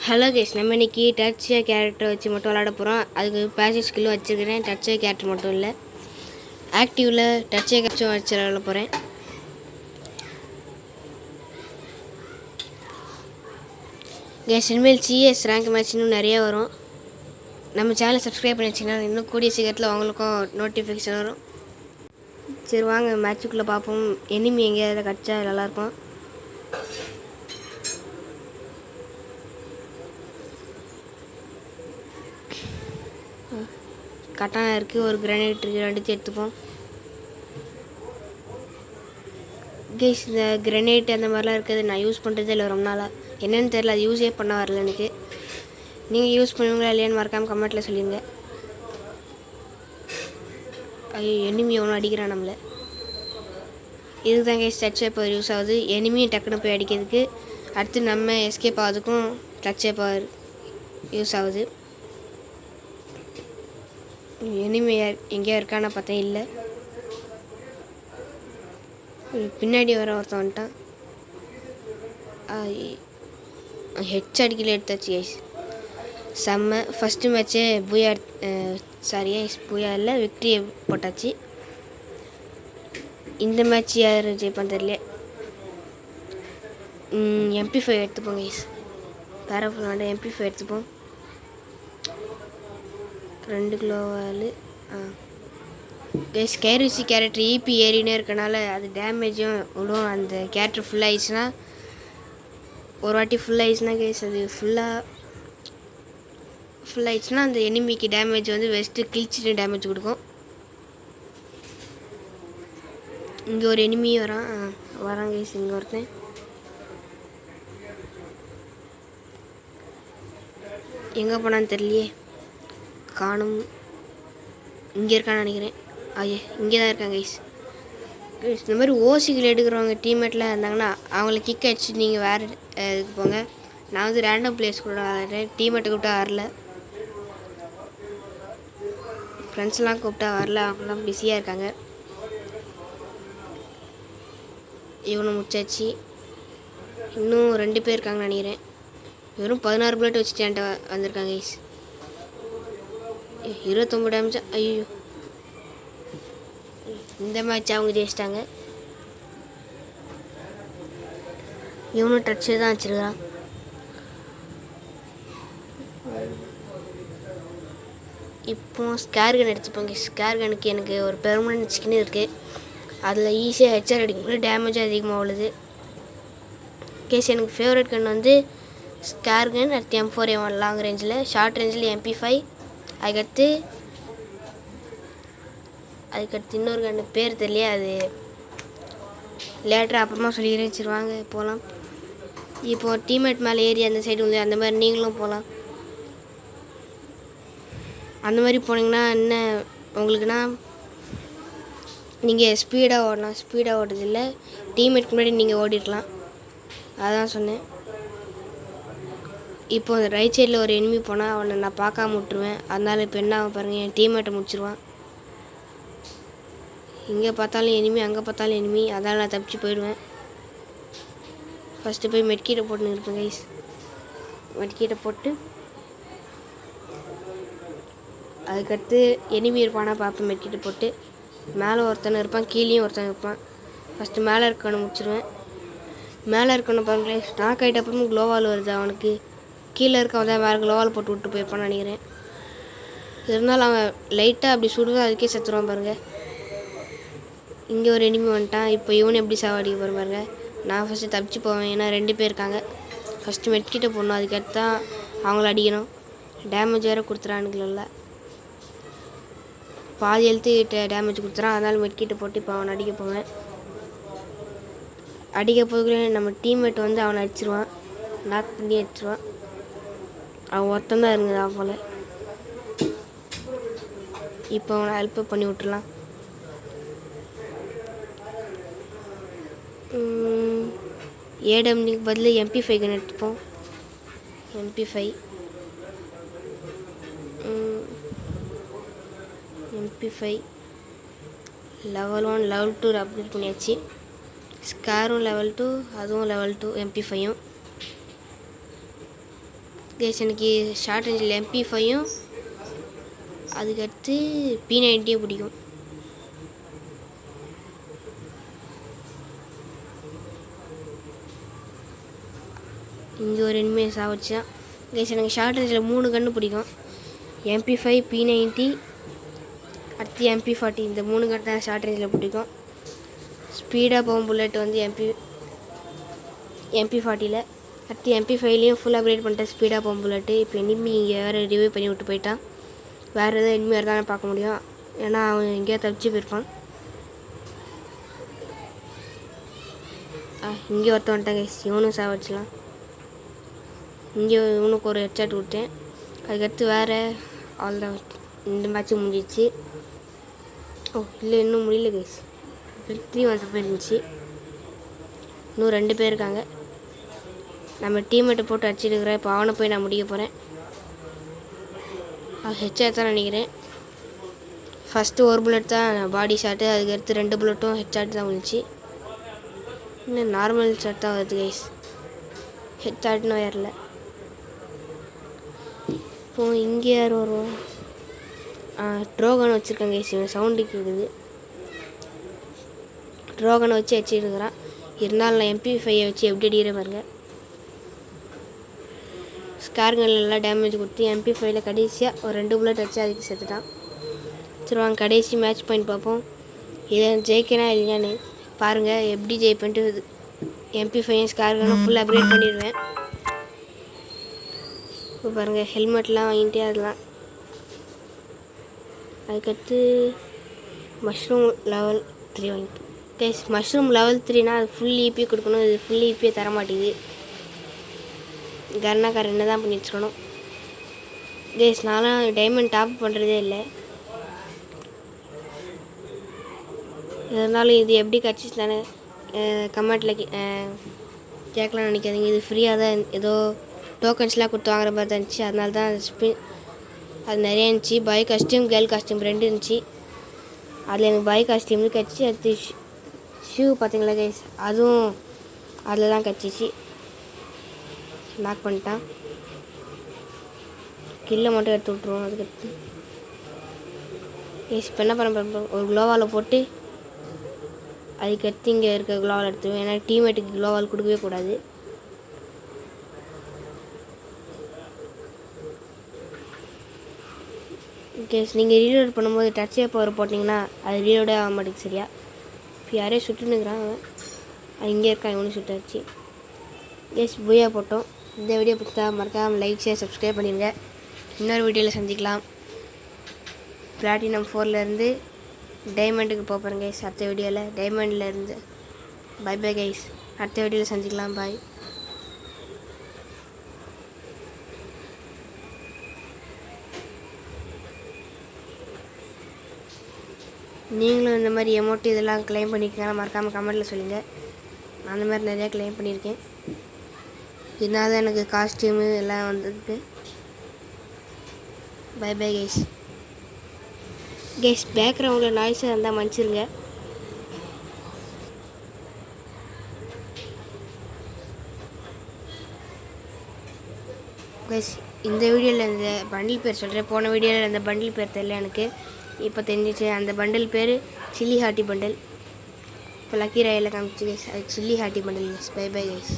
Hello case, நம்ம இன்றைக்கி டச்சை character வச்சு மட்டும் விளாட போகிறோம். அதுக்கு பேசிவ் ஸ்கில்லும் வச்சுருக்கிறேன். டச்சை கேரக்டர் மட்டும் இல்லை, ஆக்டிவில் டச்சை கேரக்டரும் வச்சு விளாட போகிறேன். கேஸ், இனிமேல் சிஎஸ் ரேங்க் மேட்ச் இன்னும் நிறைய வரும். நம்ம சேனலை சப்ஸ்கிரைப் பண்ணி வச்சிங்கன்னா இன்னும் கூடிய சீக்கிரத்தில் அவங்களுக்கும் நோட்டிஃபிகேஷன் வரும். சரி வாங்க மேட்சுக்குள்ளே பார்ப்போம். எனிமி எங்கேயாவது கிடச்சா நல்லாயிருக்கும். கட்டானா இருக்குது, ஒரு கிரனேட் இருக்குது, ரெண்டுத்தையும் எடுத்துப்போம். கேஸ், இந்த கிரனேட் அந்த மாதிரிலாம் இருக்குது, நான் யூஸ் பண்ணுறதே இல்லை ரொம்ப நாளாக. என்னென்னு தெரியல, அது யூஸே பண்ண வரல எனக்கு. நீங்கள் யூஸ் பண்ணுவீங்களா இல்லையான்னு மறக்காமல் கமெண்ட்டில் சொல்லிடுங்க. ஐயோ, எனிமி ஒன்றும் அடிக்கிறான் நம்மளை. இதுக்கு தான் கேஸ் டச் பவர் யூஸ் ஆகுது. எனிமியும் டக்குன்னு போய் அடிக்கிறதுக்கு, அடுத்து நம்ம எஸ்கேப் ஆகுதுக்கும் டச் பவர் யூஸ் ஆகுது. எனிமி எங்கேயா இருக்கான்னு பார்த்தேன், இல்லை. பின்னாடி வர ஒருத்தன் வந்துட்டான். ஹெச் அடிக்கல, எடுத்தாச்சு கைஸ். செம்ம. ஃபஸ்ட்டு மேட்ச்சே பூயா பூயா இல்லை, விக்ட்ரி போட்டாச்சு. இந்த மேட்ச் யார் ஜெயிப்பான்னு தெரியல. MP5 எடுத்துப்போம் கைஸ். பேராஃபுல் வேண்டாம், MP5 எடுத்துப்போம். 2 கிலோவால் கைஸ். கேரிசி கேரக்டர் ஈபி ஏறினே இருக்கனால அது டேமேஜும் விடும். அந்த கேரக்டர் ஃபுல்லாகிடுச்சுன்னா, ஒரு வாட்டி ஃபுல்லாகிடுச்சுன்னா கைஸ், அது ஃபுல்லாகிடுச்சுன்னா அந்த எனிமிக்கு டேமேஜ் வந்து வெஸ்ட்டு கிழிச்சிட்டு டேமேஜ் கொடுக்கும். இங்கே ஒரு எனிமி வரான் கைஸ். இங்கே ஒருத்தன் எங்கே போனான்னு தெரியலையே, காணும். இங்கே இருக்கான்னு நினைக்கிறேன். இங்கே தான் இருக்காங்க கைஸ். இந்த மாதிரி ஓசிகள் எடுக்கிறவங்க டீம்மேட்டில் இருந்தாங்கன்னா அவங்கள கிக் அடிச்சு நீங்கள் வேறு இதுக்கு போங்க. நான் வந்து ரேண்டம் பிளேஸ் கூட விளாட்றேன். டீம்மேட்டை கூப்பிட்டா வரல, ஃப்ரெண்ட்ஸ்லாம் கூப்பிட்டா வரல, அவங்களாம் பிஸியாக இருக்காங்க. இவனை முடிச்சாச்சு. இன்னும் 2 பேர் இருக்காங்கன்னு நினைக்கிறேன். வெறும் 16 புல்லட் வச்சுட்டு என்கிட்ட வந்திருக்காங்க கைஸ். 29 டேமேஜா? ஐயோ, இந்த மேட்ச் அவங்க ஜெயிச்சிட்டாங்க. இவனும் டச்சு தான் வச்சுருக்கான். இப்போ ஸ்கேர்கன் எடுத்துப்போங்க. ஸ்கேர்கனுக்கு எனக்கு ஒரு பெர்மனன்ட் ஸ்கின் இருக்குது. அதில் ஈஸியாக ஹெச்ஆர் அடிக்கும்போது டேமேஜ் அதிகமாக உள்ளது. கேஸ், எனக்கு ஃபேவரட் கன் வந்து ஸ்கேர்கன், அடுத்து M4A1 லாங் ரேஞ்சில், ஷார்ட் ரேஞ்சில் MP5. அதுக்கடுத்து இன்னொரு கண்ணு பேர் தெரியலையே, அது லேட்டராக அப்புறமா சொல்லிக்கிறேன். சரி வாங்க போகலாம். இப்போது டீம்மேட் மேலே ஏறி அந்த சைடு வந்து அந்த மாதிரி நீங்களும் போகலாம். அந்த மாதிரி போனீங்கன்னா என்ன உங்களுக்குன்னா, நீங்கள் ஸ்பீடாக ஓடலாம். ஸ்பீடாக ஓடுறதில்லை, டீம்மேட்க்கு முன்னாடி நீங்கள் ஓடிடலாம். அதான் சொன்னேன். இப்போ ரைட் சைடில் ஒரு எனிமி போனால் அவனை நான் பார்க்காம விட்டுருவேன். அதனால் இப்போ என்ன ஆகும் பாருங்கள், என் டீம்மேட்டை முடிச்சிருவான். இங்கே பார்த்தாலும் எனிமி, அங்கே பார்த்தாலும் எனிமி, அதனால் நான் தப்பிச்சு போயிடுவேன். ஃபஸ்ட்டு போய் மெட்கீட்டை போட்டுன்னு இருப்பேன் கைஸ். மெட்கீட்டை போட்டு அதுக்கடுத்து எனிமி இருப்பானா பார்ப்பேன். மெட்கீட்டை போட்டு மேலே ஒருத்தனை இருப்பான், கீழேயும் ஒருத்தன் இருப்பான். ஃபஸ்ட்டு மேலே இருக்கணும் முடிச்சிடுவேன். மேலே இருக்கணும் பாருங்களேன், ஸ்டாக் ஆகிட்ட அப்புறமும் க்ளோவால் வருது அவனுக்கு. கீழே இருக்கவன் தான் வேறு க்ளோவால் போட்டு விட்டு போயிருப்பான்னு நினைக்கிறேன். இருந்தாலும் அவன் லைட்டாக அப்படி சுடுவேன், அதுக்கே செத்துருவான் பாருங்கள். இங்கே ஒரு எனிமி வந்துட்டான். இப்போ இவனு எப்படி சாவடிக்க போகிற பாருங்க. நான் ஃபஸ்ட்டு தப்பிச்சு போவேன், ஏன்னா 2 பேர் இருக்காங்க. ஃபஸ்ட்டு மெட்கிட்ட போடணும், அதுக்கடுத்து தான் அவங்கள அடிக்கணும். டேமேஜ் வேறு கொடுத்துறானுங்கள, பாதி எழுத்து டேமேஜ் கொடுத்துறான். அதனால் மெட்கிட்ட போட்டு இப்போ அவனை அடிக்க போவேன். அடிக்க போகிறேன், நம்ம டீம்மேட் வந்து அவனை அடிச்சிருவான், நாக் பண்ணி அடிச்சிருவான். அவன் ஒருத்தந்தான் இருந்தது போல். இப்போ அவனை ஹெல்ப் பண்ணி விட்டுறலாம். ஏடம்க்கு பதில் MP5 கன் எடுத்துப்போம். MP5 லெவல் 1 லெவல் 2 அப்டேட் பண்ணியாச்சு. ஸ்காரும் லெவல் 2, அதுவும் லெவல் 2. MP5யும் கைஸ் எனக்கு ஷார்ட் ரேஞ்சில் MP5யும் அதுக்கடுத்து P90யும் பிடிக்கும். இங்கே ஒரு எனிமே சாவடிச்சான். கைஸ் எனக்கு ஷார்ட் ரேஞ்சில் 3 கன்று பிடிக்கும். MP5, P90, அடுத்து MP40. இந்த 3 கன்று தான் ஷார்ட் ரேஞ்சில் பிடிக்கும். ஸ்பீடாக போகும் புல்லட் வந்து MP40ல். அடுத்து MP5லையும் ஃபுல் அப்கிரேட் பண்ணிட்டேன் ஸ்பீடாக போகும் புல்லட்டு. இப்போ எனிமி இங்கே வேறு ரிவ்யூ பண்ணி விட்டு போயிட்டான். வேறு எதாவது எனிமி வேறு தானே பார்க்க முடியும், ஏன்னா அவன் எங்கேயா தப்பிச்சு போயிருப்பான். இங்கே ஒருத்தன் வந்துட்டான் கைஸ், இவனும் சாவடிச்சலாம். இங்கே இவனுக்கு ஒரு ஹெட்ஷாட் விட்டேன். அதுக்கடுத்து வேறு அவ்வளோதான், இந்த மேட்ச்சு முடிஞ்சிச்சு. இல்லை இன்னும் முடியல கைஸ், 3-1 போயிருந்துச்சு. இன்னும் 2 பேர் இருக்காங்க. நம்ம டீம்மேட்டை போட்டு அடிச்சிருக்கிறேன். இப்போ அவனை போய் நான் முடிக்க போகிறேன். ஹெட்ஷாட் தான் நினைக்கிறேன். ஃபஸ்ட்டு ஒரு புல்லட் தான் பாடி ஷாட்டு, அதுக்கடுத்து 2 புல்லட்டும் ஹெட்ஷாட் தான் வந்துச்சு. இன்னும் நார்மல் ஷாட் தான் வருது கைஸ், ஹெட்ஷாட்னு வரல. இப்போது இங்கே யார் வரும்? ட்ரோகன் வச்சுருக்காங்க கைஸ். இவன் சவுண்டு கேட்குது. ட்ரோகனை வச்சு அடிச்சிருக்கிறான். இருந்தாலும் நான் MP5 வச்சு எப்படி அடிக்கிற பாருங்க. ஸ்கார்கன் எல்லாம் டேமேஜ் கொடுத்து MP5ல் கடைசியாக ஒரு 2 புல்லட் வச்சு அதுக்கு செத்துட்டான். சரி வாங்க கடைசி மேட்ச் பாயிண்ட் பார்ப்போம். இதை ஜெயிக்கனா இல்லையான்னு பாருங்கள். எப்படி ஜெயிப்பேன்ட்டு MP5 ஸ்கார்கனும் ஃபுல் அப்கிரேட் பண்ணிடுவேன். இப்போ பாருங்கள் ஹெல்மெட்லாம் வாங்கிட்டே அதெல்லாம். அதுக்கடுத்து மஷ்ரூம் லெவல் 3 வாங்கிப்போம் கைஸ். மஷ்ரூம் லெவல் 3னா அது ஃபுல் EP கொடுக்கணும். இது ஃபுல் EP தர மாட்டேங்குது. கர்னாக்கார் என்ன தான் பண்ணி வச்சுக்கணும் கைஸ். நான்லாம் டைமண்ட் டாப் பண்ணுறதே இல்லை. இருந்தாலும் இது எப்படி கிடச்சிச்சு தானே கமெண்ட்டில் கேட்கலான்னு நினைக்காதீங்க. இது ஃப்ரீயாக தான் ஏதோ டோக்கன்ஸ்லாம் கொடுத்து வாங்குற மாதிரி தான் இருந்துச்சு. அதனால தான் அது நிறைய இருந்துச்சு. பாய் காஸ்டியூம் கேர்ள் காஸ்டியூம் 2 இருந்துச்சு. அதில் எனக்கு பாய் காஸ்டியூம் கிடச்சி. அடுத்து ஷூ பார்த்தீங்களா கைஸ், அதுவும் அதில் தான் கிடச்சிச்சு. லாக் பண்ணிட்டான். கில்லை மட்டும் எடுத்து விட்ருவோம். அதுக்கடுத்து கைஸ் இப்போ என்ன பண்ண ஒரு க்ளோவால் போட்டு அதுக்கடுத்து இங்கே இருக்க க்ளோவால் எடுத்துருவேன். ஏன்னா டீம்மேட்டுக்கு க்ளோவால் கொடுக்கவே கூடாது. கேஸ் நீங்கள் ரீலோட் பண்ணும்போது டச்சே பவர் போட்டிங்கன்னா அது ரீலோடே ஆக மாட்டேங்குது சரியா. இப்போ யாரையும் சுட்டுனுக்குறான். அது இங்கே இருக்கான், இவனு சுட்டாச்சு. கேஸ் பூயா போட்டோம். இந்த வீடியோ பிடிச்சா மறக்காமல் லைக் ஷேர் சப்ஸ்கிரைப் பண்ணிடுங்க. இன்னொரு வீடியோவில் சந்திக்கலாம். பிளாட்டினம் 4லேருந்து டைமண்டுக்கு போகிறேன் கைஸ் அடுத்த வீடியோவில். டைமண்ட்லேருந்து பை பை கைஸ். அடுத்த வீடியோவில் சந்திக்கலாம். பாய். நீங்களும் இந்த மாதிரி எமௌண்ட் இதெல்லாம் கிளைம் பண்ணியிருக்கீங்கன்னா மறக்காமல் கமெண்ட்டில் சொல்லுங்கள். நான் அந்த மாதிரி நிறையா கிளைம் பண்ணியிருக்கேன். இதனால தான் எனக்கு காஸ்டியூமு எல்லாம் வந்துருக்கு. By bye guys. கைஸ் பேக்ரவுண்டில் நாய்ஸாக இருந்தால் மன்னிச்சிருங்க. கைஸ் இந்த வீடியோவில் இந்த பண்டில் பேர் சொல்கிறேன். போன வீடியோவில் இந்த பண்டில் பேர் தெரியல எனக்கு, இப்போ தெரிஞ்சிச்சு. அந்த பண்டில் பேர் சில்லி ஹாட்டி பண்டில். இப்போ லக்கி ராயில் காமிச்சு கைஸ், அது chilli hottie bundle guys. Bye bye guys.